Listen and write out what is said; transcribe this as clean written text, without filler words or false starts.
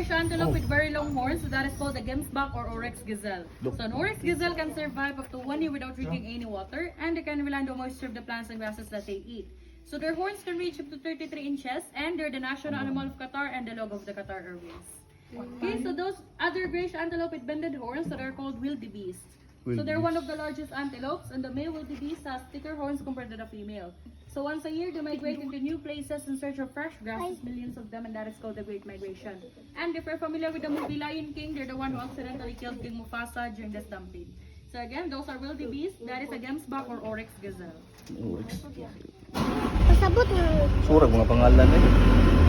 grayish antelope with very long horns, so that is called a gemsbok or oryx gazelle. So an oryx gazelle can survive up to 1 year without drinking any water, and they can rely on the moisture of the plants and grasses that they eat. So their horns can reach up to 33 inches, and they're the national animal of Qatar and the logo of the Qatar Airways. Okay, so those other grayish antelope with bended horns that are called wildebeest. So they're one of the largest antelopes, and the male wildebeest has thicker horns compared to the female. So once a year, they migrate into new places in search of fresh grasses, millions of them, and that is called the Great Migration. And if you're familiar with the movie Lion King, they're the one who accidentally killed King Mufasa during the stampede. So again, those are wildebeest, that is a gemsbok or oryx gazelle. Oryx. Pasabot na. Surag mga pangalan eh.